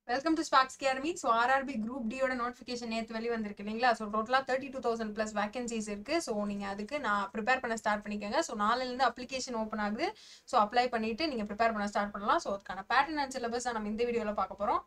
Welcome to Sparks Academy. So RRB Group D ஓட notification நேத்து வெளிய வந்திருக்கு இல்லீங்களா? So டோட்டலா 32,000 plus vacancies இருக்கு. So நீங்க அதுக்கு நான் prepare பண்ண ஸ்டார்ட் பண்ணிக்கங்க. So நாளைல இருந்து அப்ளிகேஷன் ஓபன் ஆகுது. So அப்ளை பண்ணிட்டு நீங்க prepare பண்ண ஸ்டார்ட் பண்ணலாம். So அதுக்கான பேட்டர்ன் அண்ட் சிலபஸ் நம்ம இந்த வீடியோல பார்க்க போறோம்.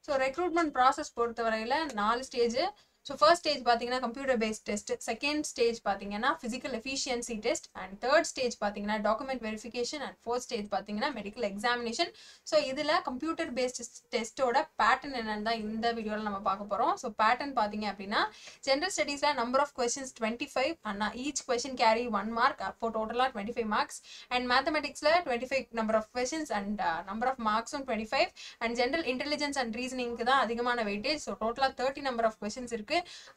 So recruitment process பொறுத்தவரையில 4 ஸ்டேஜ். So first stage பாத்தீங்கன்னா computer based test, second stage பாத்தீங்கன்னா physical efficiency test and third stage பாத்தீங்கன்னா document verification and fourth stage பாத்தீங்கன்னா medical examination. So இதுல computer based test ஓட pattern என்னன்னு தான் இந்த வீடியோல நம்ம பார்க்க போறோம். So pattern பாத்தீங்க அப்படின்னா general studiesல number of questions 25 and each question carry 1 mark for total 25 marks and mathematicsல 25 number of questions and number of marks 25 and general intelligence and reasoning க்கு தான் அதிகமான weightage. So total 30 number of questions இருக்கு.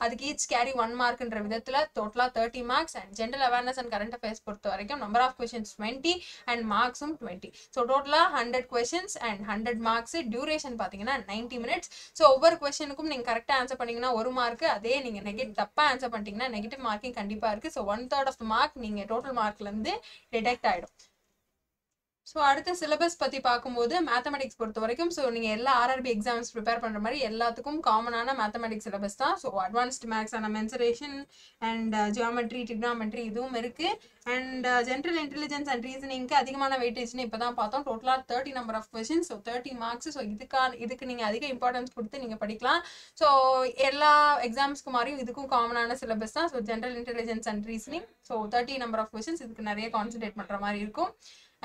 அதுக்கு each carry 1 mark என்ற விதத்துல டோட்டலா 30 marks and general awareness and current affairs பொறுத்த வரைக்கும் number of questions 20 and marks 20. So டோட்டலா 100 questions and 100 marks. duration பாத்தீங்கன்னா 90 minutes. So ஒவ்வொரு questionக்கும் நீங்க கரெக்ட்டா ஆன்சர் பண்ணீங்கன்னா 1 மார்க், அதே நீங்க தப்பா ஆன்சர் பண்ணிட்டீங்கன்னா நெகட்டிவ் மார்க்கிங் கண்டிப்பா இருக்கு. So 1/3 of the mark நீங்க டோட்டல் மார்க்ல இருந்து டிடெக்ட் ஆயிடும். ஸோ அடுத்த சிலபஸ் பற்றி பார்க்கும்போது மேத்தமெட்டிக்ஸ் பொறுத்த வரைக்கும் ஸோ நீங்கள் எல்லா ஆர்ஆர்பி எக்ஸாம்ஸ் ப்ரிப்பேர் பண்ணுற மாதிரி எல்லாத்துக்கும் காமனான மேத்தமெட்டிக்ஸ் சிலபஸ் தான். ஸோ அட்வான்ஸ்டு மேக்ஸான மென்சுரேஷன் அண்ட் ஜியோமெட்ரி ட்ரிக்னாமெட்ரி இதுவும் இருக்குது. அண்ட் ஜென்ரல் இன்டெலிஜென்ஸ் அண்ட் ரீசனிங்க்கு அதிகமான வெயிட்டேஜ்னு இப்போ தான் பார்த்தோம். டோட்டலாக 30 number of questions, so 30 marks. So இதுக்கு நீங்கள் அதிக இம்பார்ட்டன்ஸ் கொடுத்து நீங்கள் படிக்கலாம். ஸோ எல்லா எக்ஸாம்ஸ்க்கு மாதிரியும் இதுக்கும் காமனான சிலபஸ் தான். So general intelligence and reasoning, so 30 number of questions, இதுக்கு நிறைய கான்சென்ட்ரேட் பண்ணுற மாதிரி இருக்கும்.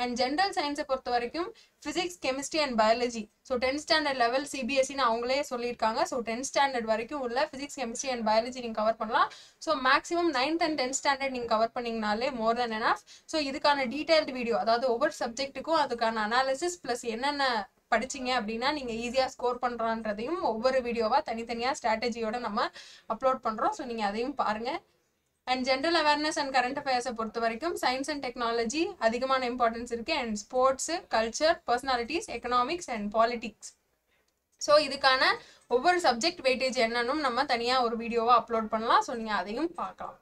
அண்ட் ஜென்ரல் சயின்ஸை பொறுத்த வரைக்கும் physics, chemistry and biology, so 10th standard level சிபிஎஸ்சின்னு அவங்களே சொல்லியிருக்காங்க. ஸோ 10th ஸ்டாண்டர்ட் வரைக்கும் உள்ள ஃபிசிக்ஸ், கெமிஸ்ட்ரி அண்ட் பயாலஜி நீங்கள் கவர் பண்ணலாம். So maximum 9th and 10th standard நீங்கள் கவர் பண்ணிங்கனாலே மோர் தென் எனஃப். ஸோ இதுக்கான டீடைல்டு வீடியோ, அதாவது ஒவ்வொரு சப்ஜெக்ட்டுக்கும் அதுக்கான அனாலிசிஸ் ப்ளஸ் என்னென்ன படிச்சிங்க அப்படின்னா நீங்கள் ஈஸியாக ஸ்கோர் பண்ணுறான்றதையும் ஒவ்வொரு வீடியோவாக தனித்தனியாக ஸ்ட்ராட்டஜியோட நம்ம அப்லோட் பண்ணுறோம். ஸோ நீங்கள் அதையும் பாருங்கள். And general awareness and current அஃபேர்ஸை பொறுத்த வரைக்கும் சயின்ஸ் அண்ட் டெக்னாலஜி அதிகமான இம்பார்ட்டன்ஸ் இருக்கு. And sports, culture, personalities, economics and politics. So இதுக்கான ஒவ்வொரு சப்ஜெக்ட் வெயிட்டேஜ் என்னன்னு நம்ம தனியாக ஒரு வீடியோவாக அப்லோட் பண்ணலாம். ஸோ நீங்கள் அதையும் பார்க்கலாம்.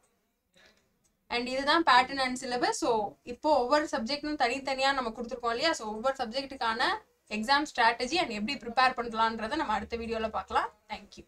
அண்ட் இதுதான் பேட்டர்ன் அண்ட் சிலபஸ். ஸோ இப்போ ஒவ்வொரு சப்ஜெக்ட்டும் தனித்தனியாக நம்ம கொடுத்துருக்கோம் இல்லையா? ஸோ ஒவ்வொரு சப்ஜெக்ட்டுக்கான எக்ஸாம் ஸ்ட்ராட்டஜி அண்ட் எப்படி ப்ரிப்பேர் பண்ணலான்றதை நம்ம அடுத்த வீடியோவில் பார்க்கலாம். தேங்க்யூ.